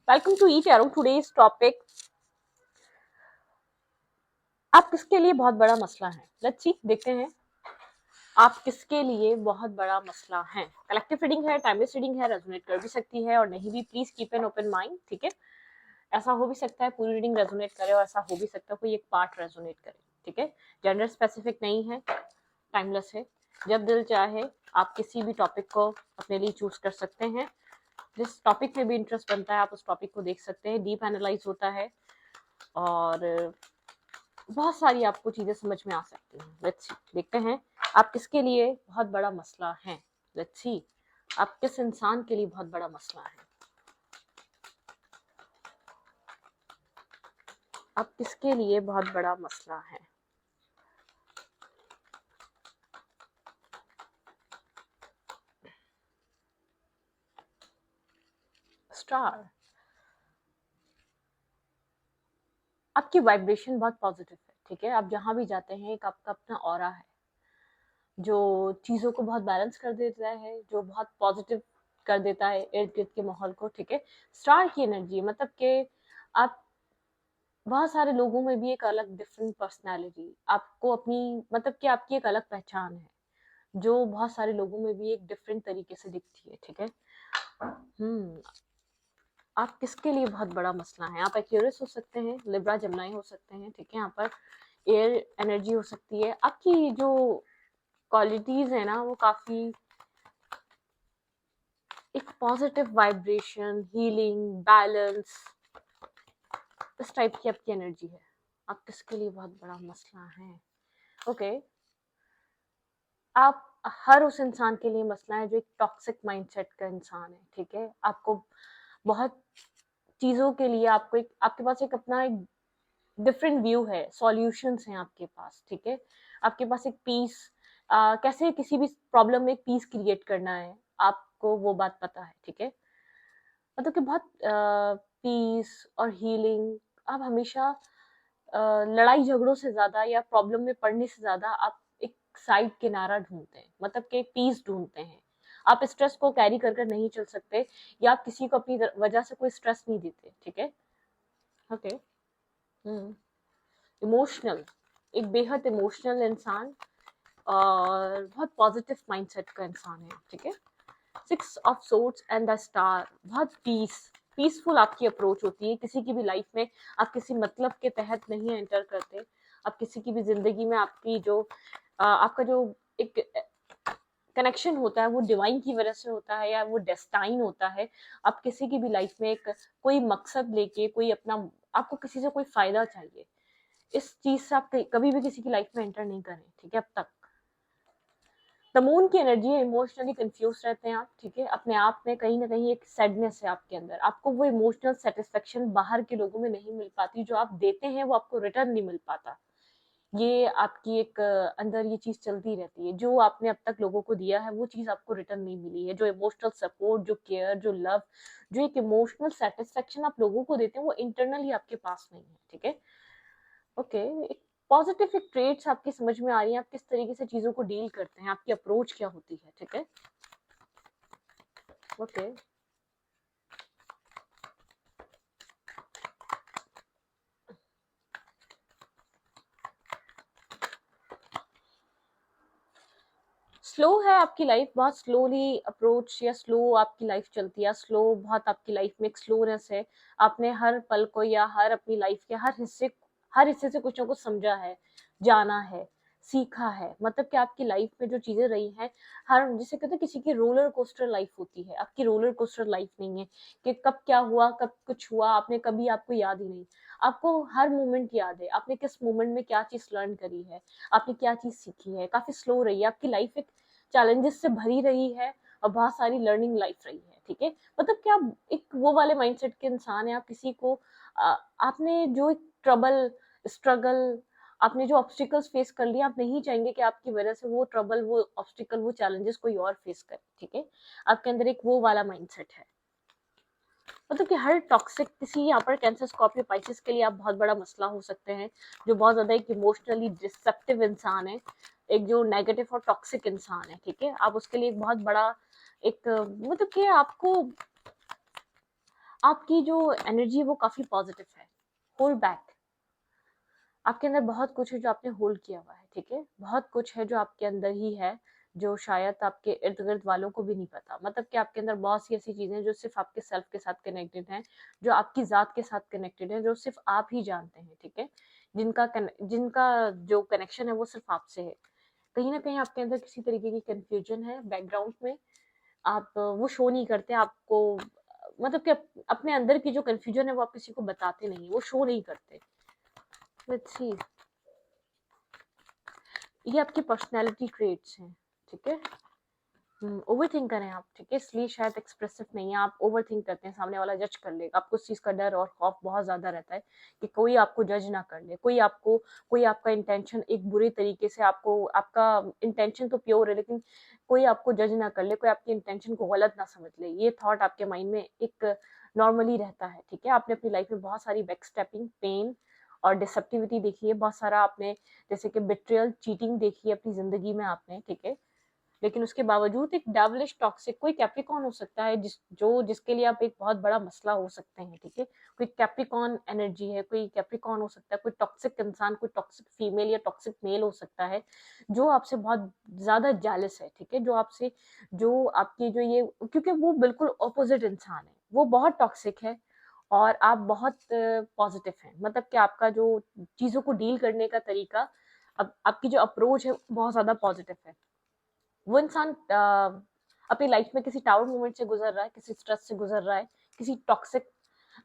Welcome to eat arrow. Today's topic, आप किसके लिए बहुत बड़ा मसला है। लेट्स सी, देखते हैं आप किसके लिए बहुत बड़ा मसला है। कलेक्टिव रीडिंग है, टाइमलेस रीडिंग है, रेजोनेट कर भी सकती है और नहीं भी। Please keep an open mind, ठीक है। ऐसा हो भी सकता है पूरी रीडिंग रेजोनेट करे और ऐसा हो भी सकता है कोई एक पार्ट रेजोनेट करे, ठीक है। जेंडर स्पेसिफिक नहीं है, टाइमलेस है। जब दिल चाहे आप किसी भी टॉपिक को अपने लिए चूज कर सकते हैं। जिस टॉपिक में भी इंटरेस्ट बनता है आप उस टॉपिक को देख सकते हैं। डीप एनालाइज होता है और बहुत सारी आपको चीजें समझ में आ सकती हैं। लेट्स सी, देखते हैं आप किसके लिए बहुत बड़ा मसला है। लेट्स सी, आप किस इंसान के लिए बहुत बड़ा मसला है। आप किसके लिए बहुत बड़ा मसला है। स्टार, आपकी वाइब्रेशन बहुत पॉजिटिव है, ठीक है। आप जहां भी जाते हैं एक आपका अपना ऑरा है जो चीजों को बहुत बैलेंस कर देता है, जो बहुत पॉजिटिव कर देता है इर्द गिर्द के माहौल को, ठीक है। स्टार की एनर्जी मतलब कि आप बहुत सारे लोगों में भी एक अलग डिफरेंट पर्सनालिटी आपको अपनी, मतलब कि आपकी एक अलग पहचान है जो बहुत सारे लोगों में भी एक डिफरेंट तरीके से दिखती है, ठीक है। हम्म, आप किसके लिए बहुत बड़ा मसला है। आप एक्यूरियस हो सकते हैं, लिब्रा जमनाई हो सकते हैं, ठीक है। यहाँ पर एयर एनर्जी हो सकती है। आपकी जो क्वालिटीज है ना वो काफी एक पॉजिटिव वाइब्रेशन, हीलिंग, बैलेंस, इस टाइप की आपकी एनर्जी है। आप किसके लिए बहुत बड़ा मसला है। ओके, आप हर उस इंसान के लिए मसला है जो एक टॉक्सिक माइंडसेट का इंसान है, ठीक है। आपको बहुत चीजों के लिए आपको एक, आपके पास एक अपना एक डिफरेंट व्यू है, सॉल्यूशंस हैं आपके पास, ठीक है। आपके पास एक पीस, कैसे किसी भी प्रॉब्लम में एक पीस क्रिएट करना है आपको वो बात पता है, ठीक है। मतलब कि बहुत पीस और हीलिंग, आप हमेशा लड़ाई झगड़ों से ज्यादा या प्रॉब्लम में पड़ने से ज्यादा आप एक साइड किनारा ढूंढते हैं, मतलब कि एक पीस ढूंढते हैं। आप स्ट्रेस को कैरी कर कर नहीं चल सकते या आप किसी को अपनी वजह से कोई स्ट्रेस नहीं देते, ठीक है। ओके, इमोशनल, एक बेहद इमोशनल इंसान और बहुत पॉजिटिव माइंडसेट का इंसान है, ठीक है। Six of swords and the star, बहुत पीसफुल आपकी अप्रोच होती है किसी की भी लाइफ में। आप किसी मतलब के तहत नहीं एंटर करते। आप किसी की भी जिंदगी में आपकी जो आपका जो एक कनेक्शन होता है वो डिवाइन की वजह से होता है या वो डेस्टाइन होता है। आप किसी की भी लाइफ में एक कोई मकसद लेके, कोई अपना, आपको किसी से कोई फायदा चाहिए, इस चीज से आप कभी भी किसी की लाइफ में एंटर नहीं करें, ठीक है। अब तक द मून की एनर्जी है, इमोशनली कंफ्यूज रहते हैं आप, ठीक है। अपने आप में कहीं ना कहीं एक सैडनेस है आपके अंदर। आपको वो इमोशनल सेटिस्फेक्शन बाहर के लोगों में नहीं मिल पाती, जो आप देते हैं वो आपको रिटर्न नहीं मिल पाता। ये आपकी एक अंदर ये चीज चलती रहती है, जो आपने अब तक लोगों को दिया है वो चीज आपको रिटर्न नहीं मिली है। जो इमोशनल सपोर्ट, जो केयर, जो लव, जो एक इमोशनल सेटिस्फेक्शन आप लोगों को देते हैं वो इंटरनली आपके पास नहीं है, ठीक है। ओके, एक पॉजिटिव एक ट्रेड्स आपकी समझ में आ रही है, आप किस तरीके से चीजों को डील करते हैं, आपकी अप्रोच क्या होती है, ठीक है। ओके, स्लो है आपकी लाइफ, बहुत स्लोली अप्रोच या स्लो आपकी लाइफ चलती है, स्लो बहुत आपकी लाइफ में एक स्लोनेस है। आपने हर पल को या हर अपनी लाइफ के हर हिस्से से कुछ ना कुछ समझा है, जाना है, सीखा है। मतलब कि आपकी लाइफ में जो चीजें रही हैं, हर, जिसे कहते हैं किसी की रोलर कोस्टर लाइफ होती है, आपकी रोलर कोस्टर लाइफ नहीं है कि कब क्या हुआ, कब कुछ हुआ, आपने कभी, आपको याद ही नहीं। आपको हर मोमेंट याद है, आपने किस मोमेंट में क्या चीज लर्न करी है, आपने क्या चीज सीखी है। काफी स्लो रही है आपकी लाइफ, एक चैलेंजेस से भरी रही है और बहुत सारी लर्निंग लाइफ रही है, ठीक है। मतलब कि आप एक वो वाले माइंडसेट के इंसान है। आप किसी को आपने जो एक ट्रबल, स्ट्रगल, आपने जो ऑब्स्टिकल्स फेस कर लिए, आप नहीं चाहेंगे कि आपकी वजह से वो ट्रबल, वो ऑब्स्टिकल, वो चैलेंजेस कोई और फेस करे, ठीक है। आपके अंदर एक वो वाला माइंडसेट है। मतलब कि हर टॉक्सिक, किसी यहाँ पर कैंसर, स्कॉर्पियो, पाइसेस के लिए आप बहुत बड़ा मसला हो सकते हैं, जो बहुत ज्यादा एक इमोशनली डिसेप्टिव इंसान है, एक जो नेगेटिव और टॉक्सिक इंसान है, ठीक है। आप उसके लिए एक बहुत बड़ा एक, मतलब कि आपको, आपकी जो एनर्जी है वो काफी पॉजिटिव है। Hold back. आपके अंदर बहुत कुछ है जो आपने होल्ड किया हुआ है, ठीक है। बहुत कुछ है जो आपके अंदर ही है, जो शायद आपके इर्द गिर्द वालों को भी नहीं पता। मतलब कि आपके अंदर बहुत सी ऐसी चीजें जो सिर्फ आपके सेल्फ के साथ कनेक्टेड हैं, जो आपकी जात के साथ कनेक्टेड है, जो सिर्फ आप ही जानते हैं, ठीक है। जिनका जो कनेक्शन है वो सिर्फ आपसे है। कहीं ना कहीं आपके अंदर किसी तरीके की कंफ्यूजन है बैकग्राउंड में। आप वो शो नहीं करते आपको। मतलब कि अपने अंदर की जो कंफ्यूजन है वो आप किसी को बताते नहीं, वो शो नहीं करते। Let's see. ये आपकी पर्सनैलिटी ट्रेट्स हैं, ठीक है। ओवर थिंक करें आप, ठीक है, इसलिए शायद एक्सप्रेसिव नहीं है। आप ओवर थिंक करते हैं, सामने वाला जज कर लेगा। आपको उस चीज का डर और खौफ बहुत ज्यादा रहता है कि कोई आपको जज ना कर ले, कोई आपका इंटेंशन एक बुरे तरीके से आपको, आपका इंटेंशन तो प्योर है लेकिन कोई आपको जज ना कर ले, कोई आपकी इंटेंशन को गलत ना समझ ले। ये थॉट आपके माइंड में एक नॉर्मली रहता है, ठीक है। आपने अपनी लाइफ में बहुत सारी बैकस्टेपिंग, पेन और डिसेप्टिविटी देखी है, बहुत सारा आपने जैसे कि बिट्रियल, चीटिंग देखी है अपनी जिंदगी में आपने, ठीक है। लेकिन उसके बावजूद एक डेविलिश टॉक्सिक कोई कैप्रिकॉन हो सकता है जिसके लिए आप एक बहुत बड़ा मसला हो सकते हैं, ठीक है। कोई कैप्रिकॉन एनर्जी है, कोई कैप्रिकॉन हो सकता है, कोई टॉक्सिक इंसान, कोई टॉक्सिक फीमेल या टॉक्सिक मेल हो सकता है जो आपसे बहुत ज्यादा जेलस है, ठीक है। जो आपसे, जो आपकी जो ये, क्योंकि वो बिल्कुल ऑपोजिट इंसान है, वो बहुत टॉक्सिक है और आप बहुत पॉजिटिव हैं। मतलब कि आपका जो चीजों को डील करने का तरीका, अब आपकी जो अप्रोच है बहुत ज्यादा पॉजिटिव है। वो इंसान अपनी लाइफ में किसी टावर मोमेंट से गुजर रहा है, किसी स्ट्रेस से गुजर रहा है, किसी टॉक्सिक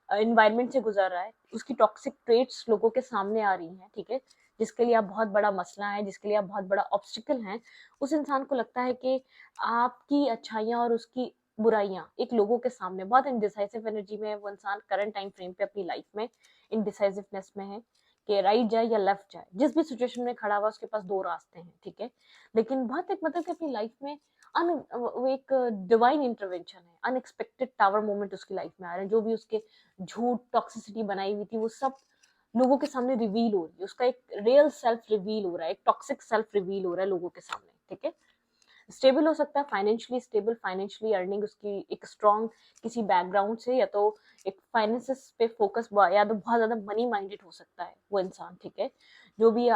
एनवायरनमेंट से गुजर रहा है, उसकी टॉक्सिक ट्रेट्स लोगों के सामने आ रही हैं, ठीक है। जिसके लिए आप बहुत बड़ा मसला है, जिसके लिए आप बहुत बड़ा ऑब्स्टिकल हैं। उस इंसान को लगता है कि आपकी अच्छाइयाँ और उसकी बुराइयां एक लोगों के सामने, बहुत इनडिसाइसिव एनर्जी में है वो इंसान करंट टाइम फ्रेम पे अपनी लाइफ में, इनडिसाइसिवनेस में है कि राइट जाए या लेफ्ट जाए। जिस भी सिचुएशन में खड़ा हुआ उसके पास दो रास्ते हैं, ठीक है। लेकिन बहुत एक मतलब कि अपनी लाइफ में वो एक डिवाइन इंटरवेंशन है, अनएक्सपेक्टेड टावर मोमेंट उसकी लाइफ में आ रहे हैं। जो भी उसके झूठ, टॉक्सिसिटी बनाई हुई थी वो सब लोगों के सामने रिवील हो रही है। उसका एक रियल सेल्फ रिवील हो रहा है, एक टॉक्सिक सेल्फ रिवील हो रहा है लोगों के सामने, ठीक है। स्टेबल हो सकता है, फाइनेंशियली स्टेबल, फाइनेंशियली अर्निंग उसकी एक स्ट्रॉन्ग किसी बैकग्राउंड से, या तो एक फाइनेंसेस पे फोकस, या तो बहुत ज्यादा मनी माइंडेड हो सकता है वो इंसान, ठीक है। जो भी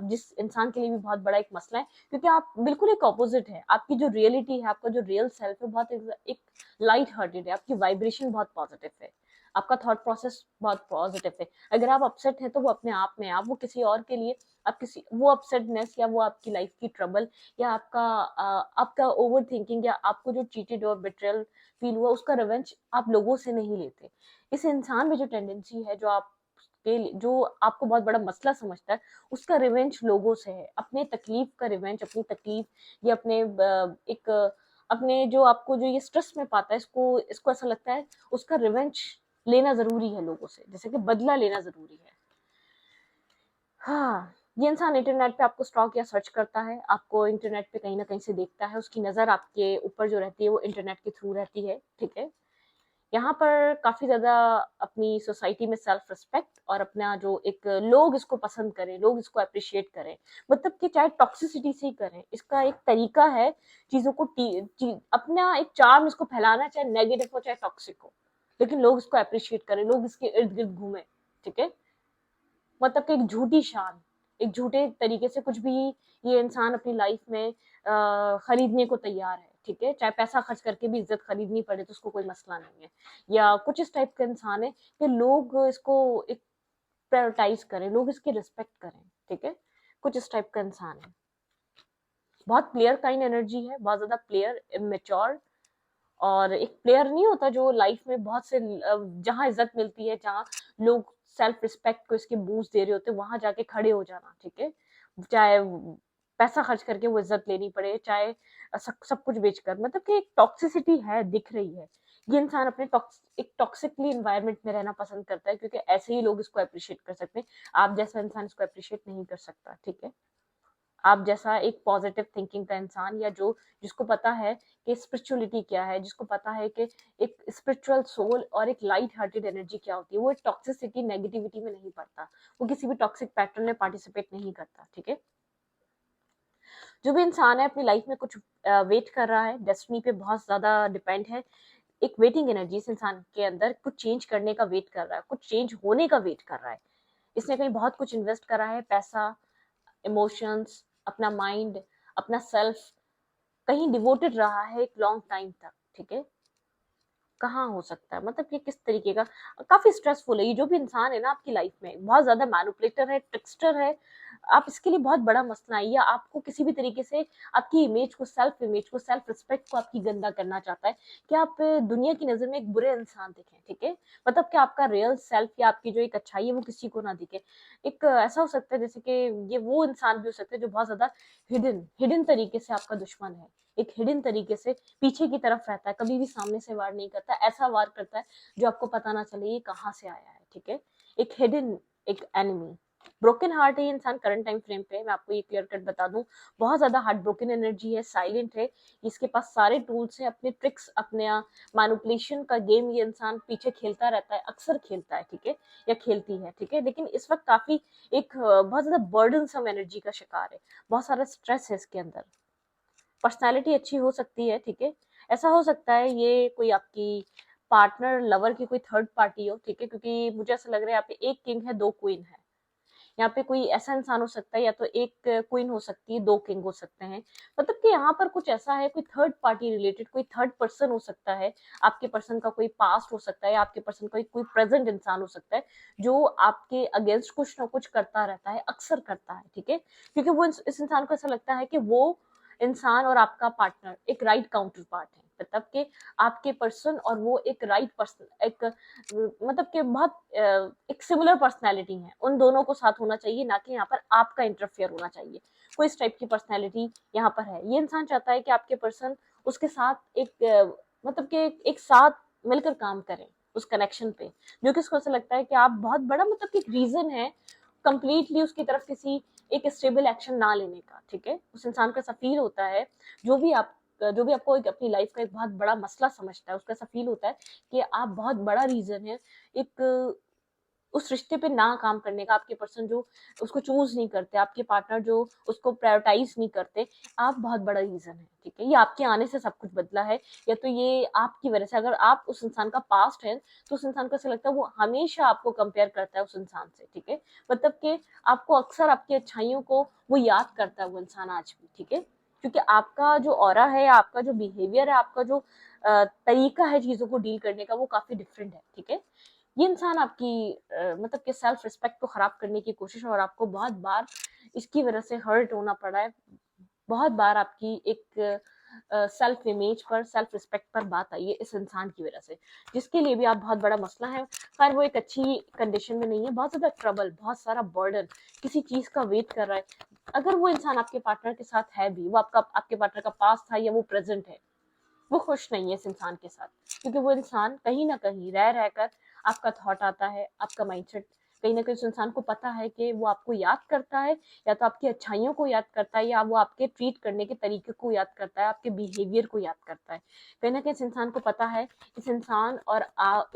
जिस इंसान के लिए भी बहुत बड़ा एक मसला है, क्योंकि आप बिल्कुल एक ऑपोजिट है। आपकी जो रियलिटी है, आपका जो रियल सेल्फ है बहुत एक लाइट हार्टेड है, आपकी वाइब्रेशन बहुत पॉजिटिव है, आपका थॉट प्रोसेस बहुत पॉजिटिव है। अगर आप अपसेट हैं तो वो अपने आप में, आप वो किसी और के लिए, आप किसी वो अपसेटनेस या वो आपकी लाइफ की ट्रबल या आपका ओवर थिंकिंग या आपको जो चीटेड और बिट्रेयल फील हुआ उसका रिवेंज आप लोगों से नहीं लेते। इस इंसान में जो टेंडेंसी है, जो आपको बहुत बड़ा मसला समझता है, उसका रिवेंज लोगों से है। अपने तकलीफ का रिवेंज, अपनी तकलीफ या एक अपने जो आपको जो ये स्ट्रेस में पाता है, इसको इसको ऐसा लगता है उसका रिवेंज लेना जरूरी है लोगों से, जैसे कि बदला लेना जरूरी है। हाँ, ये इंसान इंटरनेट पे आपको स्टॉक या सर्च करता है, आपको इंटरनेट पे कहीं ना कहीं से देखता है, उसकी नजर आपके ऊपर जो रहती है वो इंटरनेट के थ्रू रहती है, ठीक है। यहाँ पर काफी ज्यादा अपनी सोसाइटी में सेल्फ रिस्पेक्ट और अपना जो एक लोग इसको पसंद करें, लोग इसको अप्रिशिएट करें, मतलब कि चाहे टॉक्सिसिटी से ही करें, इसका एक तरीका है चीजों को अपना एक चार्म इसको फैलाना, चाहे नेगेटिव हो चाहे टॉक्सिक हो, लेकिन लोग इसको अप्रिशिएट करें, लोग इसके इर्द गिर्द घूमें, ठीक है। मतलब कि एक झूठी शान, एक झूठे तरीके से कुछ भी ये इंसान अपनी लाइफ में खरीदने को तैयार है, ठीक है। चाहे पैसा खर्च करके भी इज्जत खरीदनी पड़े तो उसको कोई मसला नहीं है। या कुछ इस टाइप का इंसान है कि लोग इसको एक प्रायोरिटाइज करें, लोग इसकी रिस्पेक्ट करें, ठीक है। कुछ इस टाइप का इंसान है। बहुत प्लेयर काइंड एनर्जी है, बहुत ज्यादा प्लेयर, इमेच्योर। और एक प्लेयर नहीं होता जो लाइफ में बहुत से जहां इज्जत मिलती है, जहां लोग सेल्फ रिस्पेक्ट को इसके बूस्ट दे रहे होते हैं, वहां जाके खड़े हो जाना, ठीक है। चाहे पैसा खर्च करके वो इज्जत लेनी पड़े, चाहे सब कुछ बेचकर, मतलब कि एक टॉक्सिसिटी है, दिख रही है। ये इंसान अपने एक टॉक्सिकली इन्वायरमेंट में रहना पसंद करता है, क्योंकि ऐसे ही लोग इसको अप्रिशिएट कर सकते हैं। आप जैसा इंसान इसको अप्रिशिएट नहीं कर सकता, ठीक है। आप जैसा एक पॉजिटिव थिंकिंग का इंसान, या जो जिसको पता है कि स्पिरिचुअलिटी क्या है, जिसको पता है कि एक स्पिरिचुअल सोल और एक लाइट हार्टेड एनर्जी क्या होती है, वो टॉक्सिसिटी, नेगेटिविटी में नहीं पड़ता, वो किसी भी टॉक्सिक पैटर्न में पार्टिसिपेट नहीं करता, ठीक है। जो भी इंसान है अपनी लाइफ में कुछ वेट कर रहा है, डेस्टिनी पे बहुत ज्यादा डिपेंड है, एक वेटिंग एनर्जी इस इंसान के अंदर, कुछ चेंज करने का वेट कर रहा है, कुछ चेंज होने का वेट कर रहा है। इसने कहीं बहुत कुछ इन्वेस्ट करा है, पैसा, इमोशंस, अपना माइंड, अपना सेल्फ, कहीं डिवोटेड रहा है एक लॉन्ग टाइम तक, ठीक है। कहाँ हो सकता है, मतलब कि किस तरीके का, काफी स्ट्रेसफुल है ये जो भी इंसान है ना आपकी लाइफ में, बहुत ज्यादा मैनिपुलेटर है, ट्रिक्स्टर है। आप इसके लिए बहुत बड़ा मसला है, या आपको किसी भी तरीके से आपकी इमेज को, सेल्फ इमेज को, सेल्फ रिस्पेक्ट को आपकी गंदा करना चाहता है कि आप दुनिया की नजर में एक बुरे इंसान दिखें, ठीक है। मतलब कि आपका रियल सेल्फ या आपकी जो एक अच्छाई है वो किसी को ना दिखे। एक ऐसा हो सकता है जैसे कि ये वो इंसान भी हो सकता है जो बहुत ज्यादा हिडन हिडन तरीके से आपका दुश्मन है, एक हिडन तरीके से पीछे की तरफ रहता है, कभी भी सामने से वार नहीं करता, ऐसा वार करता है जो आपको पता ना चले ये कहाँ से आया है, ठीक है। एक हिडन, एक एनिमी, ब्रोकन हार्ट है ये इंसान करंट टाइम फ्रेम पे। मैं आपको ये क्लियर कट बता दूं, बहुत ज्यादा हार्ट ब्रोकन एनर्जी है, साइलेंट है, इसके पास सारे टूल्स हैं, अपने ट्रिक्स, अपने मैनिपुलेशन का गेम ये इंसान पीछे खेलता रहता है, अक्सर खेलता है, ठीक है, या खेलती है, ठीक है। लेकिन इस वक्त काफी एक बहुत ज्यादा बर्डन सम एनर्जी का शिकार है, बहुत सारा स्ट्रेस है इसके अंदर। पर्सनालिटी अच्छी हो सकती है, ठीक है। ऐसा हो सकता है ये कोई आपकी पार्टनर, लवर की कोई थर्ड पार्टी हो, ठीक है, क्योंकि मुझे ऐसा लग रहा है यहाँ पे एक किंग है, दो क्वीन है। यहाँ पे कोई ऐसा इंसान हो सकता है, या तो एक क्वीन हो सकती है, दो किंग हो सकते हैं। मतलब कि यहाँ पर कुछ ऐसा है, कोई थर्ड पार्टी रिलेटेड, कोई थर्ड पर्सन हो सकता है, आपके पर्सन का कोई पास्ट हो सकता है, आपके पर्सन का कोई प्रेजेंट इंसान हो सकता है जो आपके अगेंस्ट कुछ ना कुछ करता रहता है, अक्सर करता है, ठीक है। क्योंकि वो इस इंसान को ऐसा लगता है कि वो इंसान और आपका पार्टनर एक राइट काउंटर पार्ट है, मतलब कि आपके पर्सन और वो एक राइट पर्सन, एक मतलब कि बहुत एक सिमिलर पर्सनैलिटी है, उन दोनों को साथ होना चाहिए, ना कि यहाँ पर आपका इंटरफेयर होना चाहिए। कोई इस टाइप की पर्सनैलिटी यहाँ पर है, ये इंसान चाहता है कि आपके पर्सन उसके साथ एक मतलब कि एक साथ मिलकर काम करें उस कनेक्शन पे, जो कि उसको ऐसा लगता है कि आप बहुत बड़ा, मतलब कि एक रीजन है कंप्लीटली उसकी तरफ किसी एक स्टेबल एक्शन ना लेने का, ठीक है। उस इंसान को ऐसा फील होता है, जो भी आप जो भी आपको एक अपनी लाइफ का एक बहुत बड़ा मसला समझता है, उसको ऐसा फील होता है कि आप बहुत बड़ा रीजन है एक उस रिश्ते पे ना काम करने का। आपके पर्सन जो उसको चूज नहीं करते, आपके पार्टनर जो उसको प्रायोरिटाइज नहीं करते, आप बहुत बड़ा रीजन है, ठीक है। ये आपके आने से सब कुछ बदला है, या तो ये आपकी वजह से, अगर आप उस इंसान का पास्ट है तो उस इंसान को ऐसा लगता है वो हमेशा आपको कंपेयर करता है उस इंसान से, ठीक है। मतलब कि आपको अक्सर आपकी अच्छाइयों को वो याद करता है वो इंसान आज भी, ठीक है। क्योंकि आपका जो ऑरा है, आपका जो बिहेवियर है, आपका जो तरीका है चीजों को डील करने का, वो काफी डिफरेंट है, ठीक है। ये इंसान आपकी मतलब कि सेल्फ रिस्पेक्ट को खराब करने की कोशिश, और आपको बहुत बार इसकी वजह से हर्ट होना पड़ा है, बहुत बार आपकी एक सेल्फ इमेज पर, सेल्फ रिस्पेक्ट पर बात आई है इस इंसान की वजह से, जिसके लिए भी आप बहुत बड़ा मसला है। खैर वो एक अच्छी कंडीशन में नहीं है, बहुत ज्यादा ट्रबल, बहुत सारा बर्डन, किसी चीज का वेट कर रहा है। अगर वो इंसान आपके पार्टनर के साथ है भी, वो आपके पार्टनर का पास्ट था या वो प्रेजेंट है, वो खुश नहीं है इस इंसान के साथ, क्योंकि वो इंसान कहीं ना कहीं रह रहकर आपका थॉट आता है, आपका माइंडसेट, कहीं ना कहीं उस इंसान को पता है कि वो आपको याद करता है, या तो आपकी अच्छाइयों को याद करता है, या वो आपके ट्रीट करने के तरीके को याद करता है, आपके बिहेवियर को याद करता है। कहीं ना कहीं इस इंसान को पता है, इस इंसान और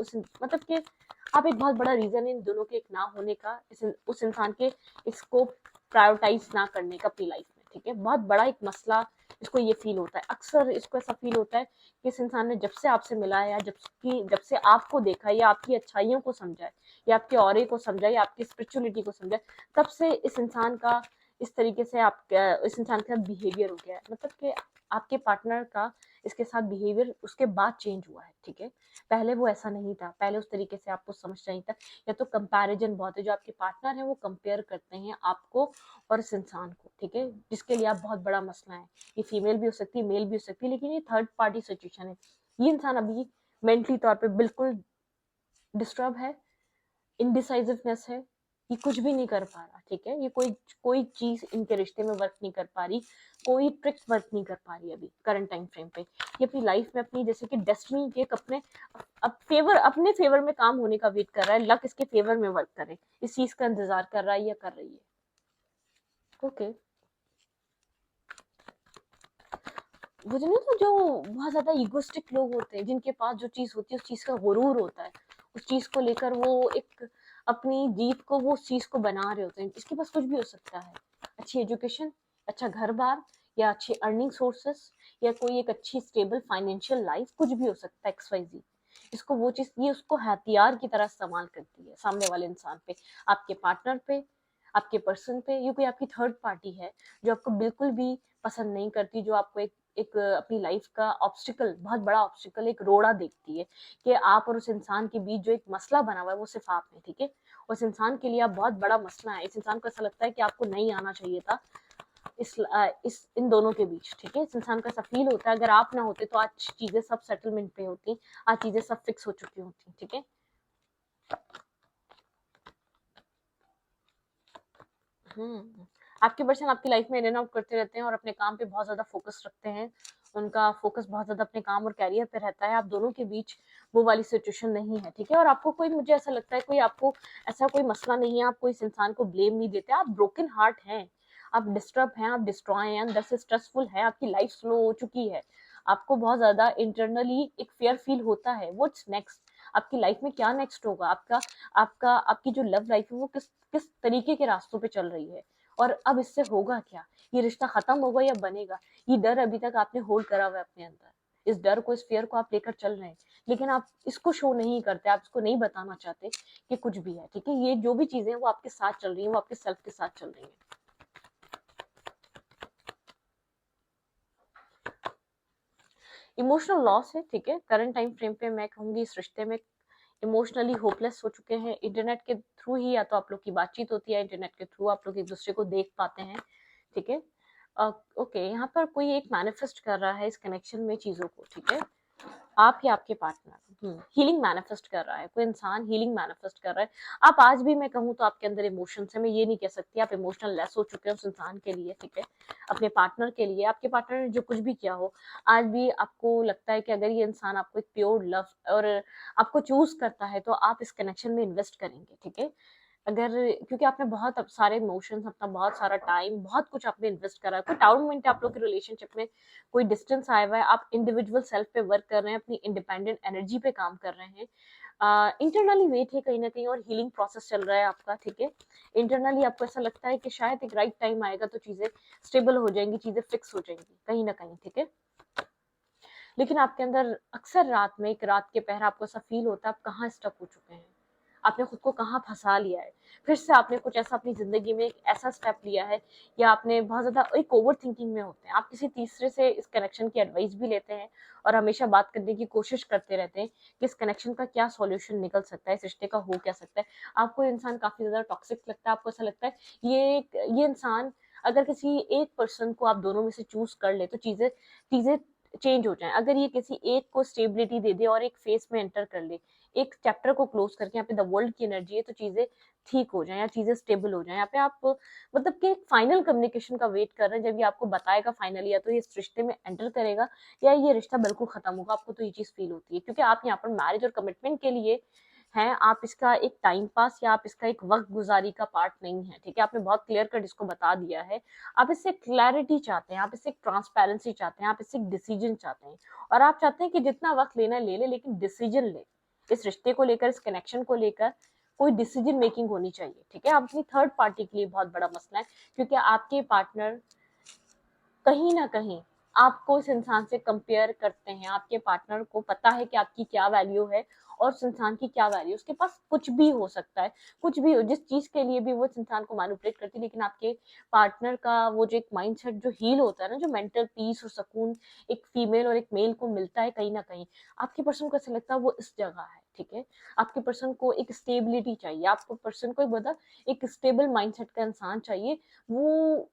उस मतलब कि आप एक बहुत बड़ा रीजन है इन दोनों के एक ना होने का, उस इंसान के इसको प्रायोरिटाइज ना करने का अपनी लाइफ में, ठीक है। बहुत बड़ा एक मसला इसको ये फील होता है, अक्सर इसको ऐसा फील होता है कि इस इंसान ने जब से आपसे मिला है, या जब से आपको देखा है, या आपकी अच्छाइयों को समझा है, या आपके ऑरे को समझा, या आपकी स्पिरिचुअलिटी को समझा, तब से इस इंसान का इस तरीके से आप इस इंसान के साथ बिहेवियर हो गया है, मतलब कि आपके पार्टनर का इसके साथ बिहेवियर उसके बाद चेंज हुआ है, ठीक है। पहले वो ऐसा नहीं था, पहले उस तरीके से आपको समझता नहीं था। या तो कंपैरिजन बहुत है, जो आपके पार्टनर है वो कंपेयर करते हैं आपको और इस इंसान को, ठीक है, जिसके लिए आप बहुत बड़ा मसला है। ये फीमेल भी हो सकती है, मेल भी हो सकती है, लेकिन ये थर्ड पार्टी सिचुएशन है। ये इंसान अभी मेंटली तौर पे बिल्कुल डिस्टर्ब है, इनडिसाइसिवनेस है, ये कुछ भी नहीं कर पा रहा, ठीक है। ये कोई चीज इनके रिश्ते में वर्क नहीं कर पा रही, कोई ट्रिक वर्क नहीं कर पा रही अभी करंट टाइम फ्रेम पे। ये अपनी लाइफ में अपनी जैसे कि डेस्टिनी के अपने फेवर में काम होने का वेट कर रहा है, लक इसके फेवर में वर्क करे, इस चीज का इंतजार कर रहा है या कर रही है। ओके, वो जो नहीं तो जो बहुत ज्यादा इगोस्टिक लोग होते हैं, जिनके पास जो चीज होती है उस चीज का गुरूर होता है, उस चीज को लेकर वो एक अपनी जीत को वो उस चीज को बना रहे होते हैं, इसके पास कुछ भी हो सकता है, अच्छी एजुकेशन, अच्छा घर बार, या अच्छे अर्निंग सोर्सेस, या कोई एक अच्छी स्टेबल फाइनेंशियल लाइफ, कुछ भी हो सकता है, XYZ। इसको वो चीज, ये उसको हथियार की तरह इस्तेमाल करती है सामने वाले इंसान पे, आपके पार्टनर पे, आपके पर्सन पे। ये कोई आपकी थर्ड पार्टी है जो आपको बिल्कुल भी पसंद नहीं करती, जो आपको एक अपनी लाइफ का ऑब्स्टिकल, बहुत बड़ा ऑब्स्टिकल, एक रोड़ा देखती है कि आप और उस इंसान के बीच जो एक मसला बना हुआ है वो सिर्फ आप में, ठीक है। उस इंसान के लिए आप बहुत बड़ा मसला है, इस इंसान को ऐसा लगता है कि आपको नहीं आना चाहिए था इस इन दोनों के बीच, ठीक है। इस इंसान को ऐसा फील होता है अगर आप ना होते तो आज चीजें सब सेटलमेंट पे होती, आज चीजें सब फिक्स हो चुकी होती, ठीक है। आपके पर्सन आपकी लाइफ में इन एंड आउट करते रहते हैं और अपने काम पे बहुत ज्यादा फोकस रखते हैं, उनका फोकस बहुत ज्यादा अपने काम और कैरियर पे रहता है। आप दोनों के बीच वो वाली सिचुएशन नहीं है, ठीक है। और आपको कोई, मुझे ऐसा लगता है कोई आपको ऐसा कोई मसला नहीं है, आप कोई इस इंसान को ब्लेम नहीं देते, आप ब्रोकन हार्ट हैं, आप डिस्टर्ब हैं, आप डिस्ट्रॉय हैं, अंदर से स्ट्रेसफुल है, आपकी लाइफ स्लो हो चुकी है, आपको बहुत ज्यादा इंटरनली एक फेयर फील होता है, व्हाट्स नेक्स्ट, आपकी लाइफ में क्या नेक्स्ट होगा, आपका आपका आपकी जो लव लाइफ है वो किस किस तरीके के रास्तों पे चल रही है, और अब इससे होगा क्या, ये रिश्ता खत्म होगा या बनेगा। ये डर अभी तक आपने होल्ड करा हुआ है अपने अंदर, इस डर को, इस फियर को आप लेकर चल रहे हैं, लेकिन आप इसको शो नहीं करते, आप इसको नहीं बताना चाहते कि कुछ भी है, ठीक है। ये जो भी चीजें हैं वो आपके साथ चल रही हैं, वो आपके सेल्फ के साथ चल रही हैं। इमोशनल लॉस है, ठीक है। करंट टाइम फ्रेम पे मैं कहूंगी इस रिश्ते में इमोशनली होपलेस हो चुके हैं। इंटरनेट के थ्रू ही या तो आप लोग की बातचीत होती है, इंटरनेट के थ्रू आप लोग एक दूसरे को देख पाते हैं, ठीक है। ओके, यहाँ पर कोई एक मैनिफेस्ट कर रहा है इस कनेक्शन में चीजों को, ठीक है। आप या आपके पार्टनर हीलिंग मैनिफेस्ट कर रहा है, कोई इंसान हीलिंग मैनिफेस्ट कर रहा है। आप आज भी, मैं कहूँ तो आपके अंदर इमोशंस है, मैं ये नहीं कह सकती आप इमोशनल लेस हो चुके हैं उस इंसान के लिए, ठीक है। अपने पार्टनर के लिए, आपके पार्टनर ने जो कुछ भी किया हो, आज भी आपको लगता है कि अगर ये इंसान आपको एक प्योर लव और आपको चूज करता है तो आप इस कनेक्शन में इन्वेस्ट करेंगे, ठीक है। अगर, क्योंकि आपने बहुत अब सारे इमोशंस, अपना बहुत सारा टाइम, बहुत कुछ आपने इन्वेस्ट करा है, कोई टाउनमेंट आप लोग की रिलेशनशिप में, कोई डिस्टेंस आया हुआ है, आप इंडिविजुअल सेल्फ पे वर्क कर रहे हैं, अपनी इंडिपेंडेंट एनर्जी पे काम कर रहे हैं, इंटरनली वेट है कहीं ना कहीं, और हीलिंग प्रोसेस चल रहा है आपका, ठीक है। इंटरनली आपको ऐसा लगता है कि शायद एक राइट टाइम आएगा तो चीजें स्टेबल हो जाएंगी, चीजें फिक्स हो जाएंगी कहीं ना कहीं, ठीक है। लेकिन आपके अंदर अक्सर रात में, एक रात के पहर आपको ऐसा फील होता है आप कहाँ स्टक हो चुके हैं, आपने खुद को कहाँ फंसा लिया है, फिर से आपने कुछ ऐसा अपनी जिंदगी में एक ऐसा स्टेप लिया है, या आपने बहुत ज्यादा एक ओवर थिंकिंग में होते हैं, आप किसी तीसरे से इस कनेक्शन की एडवाइस भी लेते हैं और हमेशा बात करने की कोशिश करते रहते हैं कि इस कनेक्शन का क्या सॉल्यूशन निकल सकता है, इस रिश्ते का हो क्या सकता है। आपको इंसान काफी ज्यादा टॉक्सिक लगता है, आपको ऐसा लगता है ये इंसान, अगर किसी एक पर्सन को आप दोनों में से चूज कर ले तो चीजें चीजें चेंज हो जाए, अगर ये किसी एक को स्टेबिलिटी दे दे और एक फेस में एंटर कर ले, एक चैप्टर को क्लोज करके, यहाँ पे द वर्ल्ड की एनर्जी है, तो चीजें ठीक हो जाए या चीजें स्टेबल हो जाए। यहाँ पे आप मतलब कि एक फाइनल कम्युनिकेशन का वेट कर रहे हैं, जब ये आपको बताएगा फाइनली, या तो ये इस रिश्ते में एंटर करेगा या ये रिश्ता बिल्कुल खत्म होगा, आपको तो ये चीज फील होती है, क्योंकि आप यहाँ पर मैरिज और कमिटमेंट के लिए हैं, आप इसका एक टाइम पास या आप इसका एक वक्त गुजारी का पार्ट नहीं है, ठीक है। आपने बहुत क्लियर कट इसको बता दिया है, आप इससे क्लैरिटी चाहते हैं, आप इससे ट्रांसपेरेंसी चाहते हैं, आप इससे डिसीजन चाहते हैं, और आप चाहते हैं कि जितना वक्त लेना ले ले, लेकिन डिसीजन ले, इस रिश्ते को लेकर, इस कनेक्शन को लेकर कोई डिसीजन मेकिंग होनी चाहिए, ठीक है। आप अपनी थर्ड पार्टी के लिए बहुत बड़ा मसला है, क्योंकि आपके पार्टनर कहीं ना कहीं आपको इस इंसान से कंपेयर करते हैं, आपके पार्टनर को पता है कि आपकी क्या वैल्यू है और उस इंसान की क्या वैल्यू, उसके पास कुछ भी हो सकता है, कुछ भी हो, जिस चीज के लिए भी वो इस इंसान को मैनिपुलेट करती है, लेकिन आपके पार्टनर का वो जो एक माइंडसेट जो हील होता है ना, जो मेंटल पीस और सुकून एक फीमेल और एक मेल को मिलता है, कहीं ना कहीं आपके पर्सन को ऐसा लगता है वो इस जगह है, ठीक है। आपके पर्सन को एक स्टेबिलिटी चाहिए, आपको पर्सन को एक स्टेबल माइंडसेट का इंसान चाहिए, वो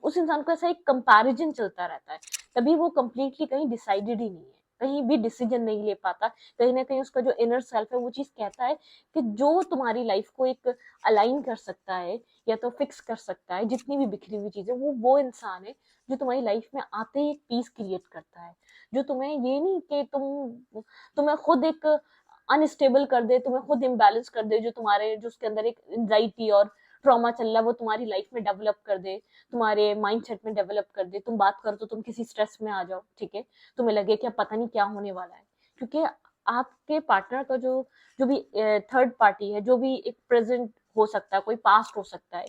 उस इंसान को ऐसा एक कंपैरिजन चलता रहता है, तभी वो कंप्लीटली कहीं डिसाइडेड ही नहीं है, कहीं भी डिसीजन नहीं ले पाता, कहीं ना कहीं उसका जो इनर सेल्फ है वो चीज कहता है कि जो तुम्हारी लाइफ को एक अलाइन कर सकता है या तो फिक्स कर सकता है, जितनी भी बिखरी हुई चीजें, वो इंसान है जो तुम्हारी लाइफ में आते ही एक पीस क्रिएट करता है, जो तुम्हें ये नहीं कि तुम्हें खुद एक अनस्टेबल कर दे, तुम्हें खुद इम्बैलेंस कर दे, जो तुम्हारे जो उसके अंदर एक एंजाइटी और ट्रॉमा चल रहा है वो तुम्हारी लाइफ में डेवलप कर दे, तुम्हारे माइंडसेट में डेवलप कर दे, तुम बात करो तो तुम किसी स्ट्रेस में आ जाओ, ठीक है, तुम्हें लगे कि अब पता नहीं क्या होने वाला है, क्योंकि आपके पार्टनर का जो जो भी थर्ड पार्टी है, जो भी एक प्रेजेंट हो सकता है, कोई पास्ट हो सकता है,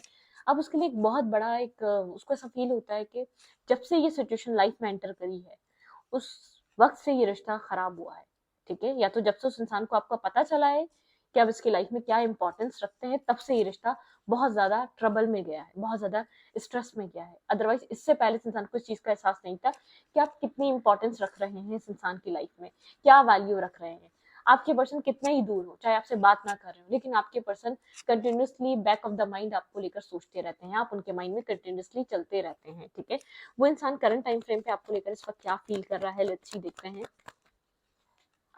अब उसके लिए एक बहुत बड़ा एक उसको ऐसा फील होता है कि जब से ये सिचुएशन लाइफ में एंटर करी है उस वक्त से ये रिश्ता खराब हुआ है, ठीक है। या तो जब से उस इंसान को आपका पता चला है कि अब इसकी लाइफ में क्या इंपॉर्टेंस रखते हैं, तब से ये रिश्ता बहुत ज्यादा ट्रबल में गया है, बहुत ज्यादा स्ट्रेस में गया है। अदरवाइज इससे पहले इस इंसान को इस चीज का एहसास नहीं था कि आप कितनी इंपॉर्टेंस रख रहे हैं इस इंसान की लाइफ में, क्या वैल्यू रख रहे हैं। आपके पर्सन कितना ही दूर हो, चाहे आपसे बात ना कर रहे हो, लेकिन आपके person continuously back of the mind आपको लेकर सोचते रहते हैं, आप उनके माइंड में कंटिन्यूसली चलते रहते हैं, ठीक है। वो इंसान करंट टाइम फ्रेम पे आपको लेकर इस वक्त क्या फील कर रहा है, लेट्स सी देखते हैं।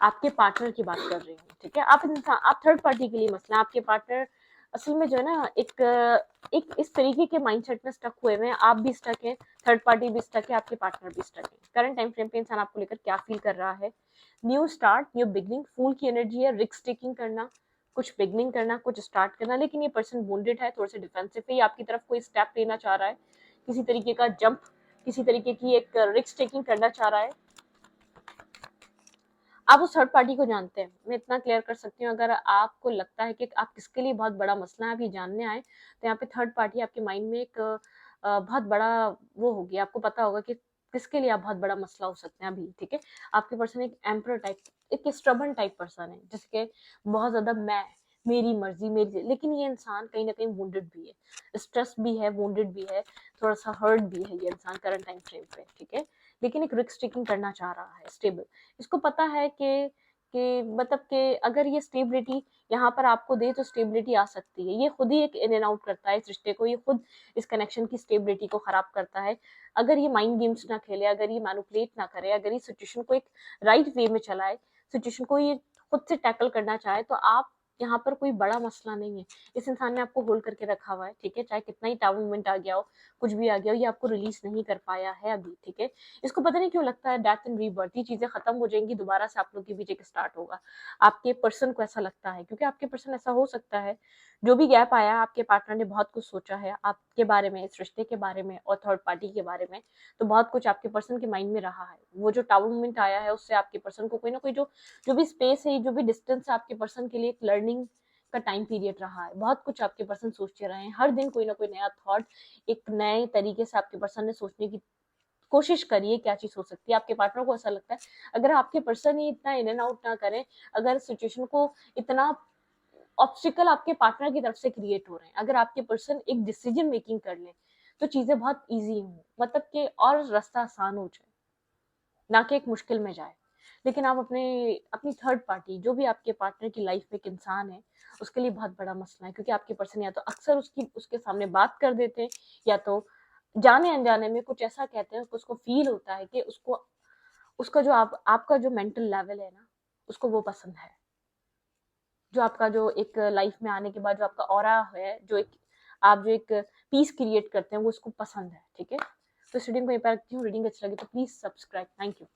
आपके पार्टनर की बात कर रही हूँ, ठीक है। आप इंसान, आप थर्ड पार्टी के लिए मसला, आपके पार्टनर असल में जो है ना एक इस तरीके के माइंडसेट में स्टक हुए हैं, आप भी स्टक हैं, थर्ड पार्टी भी स्टक है, आपके पार्टनर भी स्टक है। करंट टाइम फ्रेम पे इंसान आपको लेकर क्या फील कर रहा है। न्यू स्टार्ट, न्यू बिगनिंग, फूल की एनर्जी है, रिस्क टेकिंग करना, कुछ बिगनिंग करना, कुछ स्टार्ट करना। लेकिन ये पर्सन वुंडेड है, थोड़ा सा डिफेंसिव है, ये आपकी तरफ कोई स्टेप लेना चाह रहा है, किसी तरीके का जंप, किसी तरीके की एक रिस्क टेकिंग करना चाह रहा है। आप उस थर्ड पार्टी को जानते हैं, मैं इतना क्लियर कर सकती हूँ। अगर आपको लगता है कि आप किसके लिए बहुत बड़ा मसला है, आप ये जानने आए, तो यहाँ पे थर्ड पार्टी आपके माइंड में एक बहुत बड़ा वो होगी, आपको पता होगा कि किसके लिए आप बहुत बड़ा मसला हो सकते हैं अभी, ठीक है। आपके पर्सन एक एम्पर टाइप, एक स्ट्रबन टाइप पर्सन है, जैसे कि बहुत ज्यादा मैं, मेरी मर्जी मेरी, लेकिन ये इंसान कहीं ना कहीं वुंडेड भी है, स्ट्रेस भी है, वुंडेड भी है, थोड़ा सा हर्ट भी है ये इंसान करंट टाइम फ्रेम पे, ठीक है। लेकिन एक रिस्क टेकिंग करना चाह रहा है, स्टेबल। इसको पता है कि मतलब कि अगर ये स्टेबिलिटी यहाँ पर आपको दे तो स्टेबिलिटी आ सकती है। ये खुद ही एक इन एंड आउट करता है इस रिश्ते को, ये खुद इस कनेक्शन की स्टेबिलिटी को खराब करता है। अगर ये माइंड गेम्स ना खेले, अगर ये मैनिपुलेट ना करे, अगर ये सिचुएशन को एक राइट वे में चलाए, सिचुएशन को ये खुद से टैकल करना चाहे, तो आप यहाँ पर कोई बड़ा मसला नहीं है। इस इंसान ने आपको होल्ड करके रखा हुआ है, ठीक है, चाहे कितना ही टाउन मूवमेंट आ गया हो, कुछ भी आ गया हो, ये आपको रिलीज नहीं कर पाया है अभी, ठीक है। इसको पता नहीं क्यों लगता है डेथ एंड रीबर्थ, ये चीजें खत्म हो जाएंगी, दोबारा से आप लोग के बीच एक स्टार्ट होगा। आपके पर्सन को ऐसा लगता है, क्योंकि आपके पर्सन ऐसा हो सकता है, जो भी गैप आया, आपके पार्टनर ने बहुत कुछ सोचा है आपके बारे में, इस रिश्ते के बारे में और थर्ड पार्टी के बारे में, तो बहुत कुछ आपके पर्सन के माइंड में रहा है। वो जो टावर मूवमेंट आया है, उससे आपके पर्सन को कोई ना कोई जो भी स्पेस है, जो भी डिस्टेंस है, आपके पर्सन के लिए एक लर्निंग का टाइम पीरियड रहा है। बहुत कुछ आपके पर्सन सोचते रहे हैं, हर दिन कोई ना कोई नया थॉट, एक नए तरीके से आपके पर्सन ने सोचने की कोशिश करिए क्या चीज हो सकती है। आपके पार्टनर को ऐसा लगता है अगर आपके पर्सन ही इतना इन एंड आउट ना करें, अगर सिचुएशन को इतना ऑब्स्टिकल आपके पार्टनर की तरफ से क्रिएट हो रहे हैं, अगर आपके पर्सन एक डिसीजन मेकिंग कर ले तो चीजें बहुत इजी हो, मतलब कि और रास्ता आसान हो जाए, ना कि एक मुश्किल में जाए। लेकिन आप अपनी थर्ड पार्टी, जो भी आपके पार्टनर की लाइफ में एक इंसान है, उसके लिए बहुत बड़ा मसला है, क्योंकि आपके पर्सन या तो अक्सर उसके सामने बात कर देते हैं, या तो जाने अनजाने में कुछ ऐसा कहते हैं, उसको फील होता है कि उसको उसका जो आपका जो मेंटल लेवल है ना, उसको वो पसंद है। जो आपका जो एक लाइफ में आने के बाद जो आपका ऑरा है, आप जो एक पीस क्रिएट करते हैं, वो उसको पसंद है, ठीक है। तो इस रीडिंग को यहीं पर रखती हूँ। रीडिंग अच्छी लगी तो प्लीज सब्सक्राइब। Thank you.